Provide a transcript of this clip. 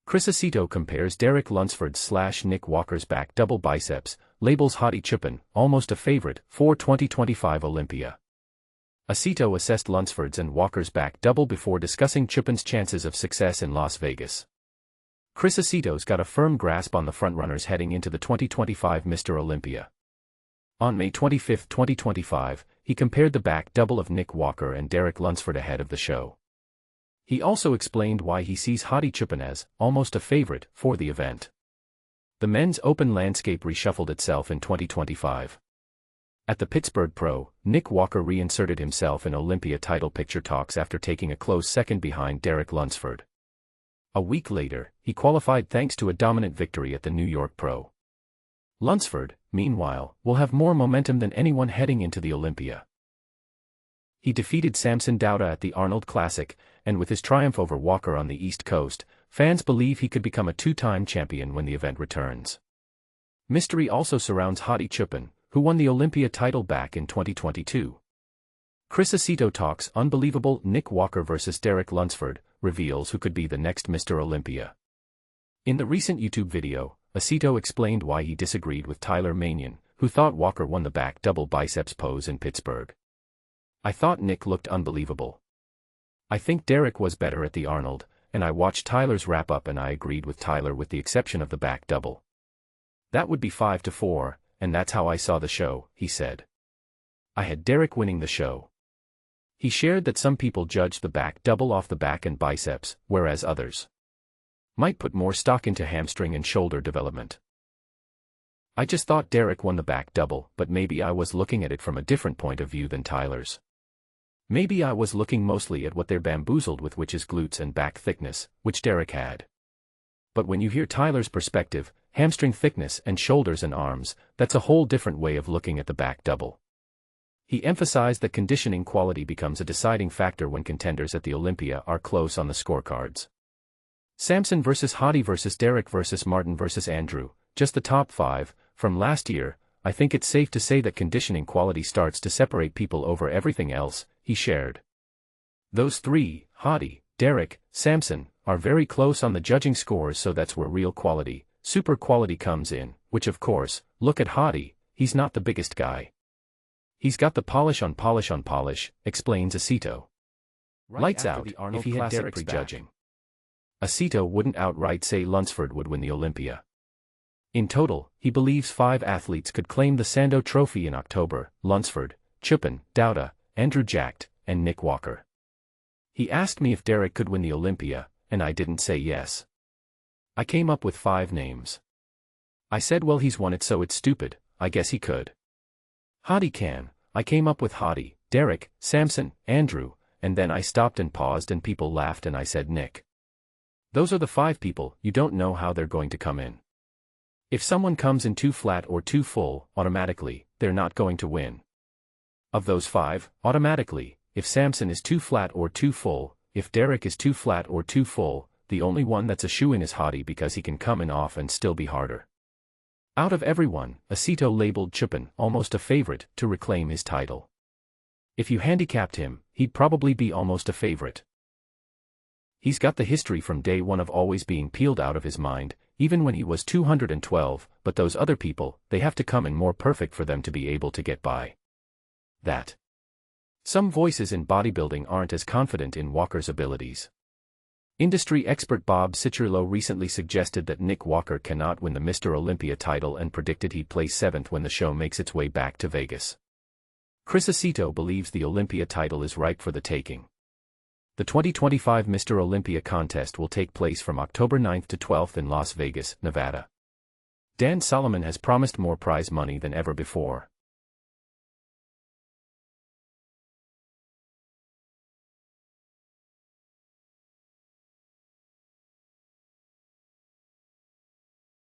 Chris Aceto compares Derek Lunsford's / Nick Walker's back double biceps, labels hottie Choopan almost a favorite for 2025 Olympia. Aceto assessed Lunsford's and Walker's back double before discussing Choopan's chances of success in Las Vegas. Chris Aceto's got a firm grasp on the frontrunners heading into the 2025 Mr. Olympia. On May 25, 2025, he compared the back double of Nick Walker and Derek Lunsford ahead of the show. He also explained why he sees hottie Choopan as almost a favorite for the event. The men's open landscape reshuffled itself in 2025. At the Pittsburgh Pro, Nick Walker reinserted himself in Olympia title picture talks after taking a close second behind Derek Lunsford. A week later, he qualified thanks to a dominant victory at the New York Pro. Lunsford, meanwhile, will have more momentum than anyone heading into the Olympia. He defeated Samson Dauda at the Arnold Classic, and with his triumph over Walker on the East Coast, fans believe he could become a two-time champion when the event returns. Mystery also surrounds hottie Choopan, who won the Olympia title back in 2022. Chris Aceto talks unbelievable Nick Walker vs. Derek Lunsford, reveals who could be the next Mr. Olympia. In the recent YouTube video, Aceto explained why he disagreed with Tyler Manion, who thought Walker won the back double biceps pose in Pittsburgh. I thought Nick looked unbelievable. I think Derek was better at the Arnold, and I watched Tyler's wrap-up and I agreed with Tyler with the exception of the back double. That would be 5-4, and that's how I saw the show, he said. I had Derek winning the show. He shared that some people judge the back double off the back and biceps, whereas others might put more stock into hamstring and shoulder development. I just thought Derek won the back double, but maybe I was looking at it from a different point of view than Tyler's. Maybe I was looking mostly at what they're bamboozled with, which is glutes and back thickness, which Derek had. But when you hear Tyler's perspective, hamstring thickness and shoulders and arms, that's a whole different way of looking at the back double. He emphasized that conditioning quality becomes a deciding factor when contenders at the Olympia are close on the scorecards. Samson vs. Hottie vs. Derek vs. Martin vs. Andrew, just the top 5, from last year. I think it's safe to say that conditioning quality starts to separate people over everything else, he shared. Those three, Hottie, Derek, Samson, are very close on the judging scores, so that's where real quality, super quality comes in, which of course, look at Hottie, he's not the biggest guy. He's got the polish on polish, explains Aceto. Lights out, if he had Derek prejudging. Aceto wouldn't outright say Lunsford would win the Olympia. In total, he believes 5 athletes could claim the Sando Trophy in October: Lunsford, Choopan, Dauda, Andrew Jacked, and Nick Walker. He asked me if Derek could win the Olympia, and I didn't say yes. I came up with 5 names. I said, well, he's won it, so it's stupid, I guess he could. Hottie can. I came up with Hottie, Derek, Samson, Andrew, and then I stopped and paused and people laughed and I said Nick. Those are the 5 people. You don't know how they're going to come in. If someone comes in too flat or too full, automatically, they're not going to win. Of those 5, automatically, if Samson is too flat or too full, if Derek is too flat or too full, the only one that's a shoo-in is Hottie because he can come in off and still be harder. Out of everyone, Aceto labeled Choopan almost a favorite to reclaim his title. If you handicapped him, he'd probably be almost a favorite. He's got the history from day one of always being peeled out of his mind, even when he was 212, but those other people, they have to come in more perfect for them to be able to get by that. Some voices in bodybuilding aren't as confident in Walker's abilities. Industry expert Bob Cicurlo recently suggested that Nick Walker cannot win the Mr. Olympia title and predicted he'd place 7th when the show makes its way back to Vegas. Chris Aceto believes the Olympia title is ripe for the taking. The 2025 Mr. Olympia contest will take place from October 9th to 12th in Las Vegas, Nevada. Dan Solomon has promised more prize money than ever before.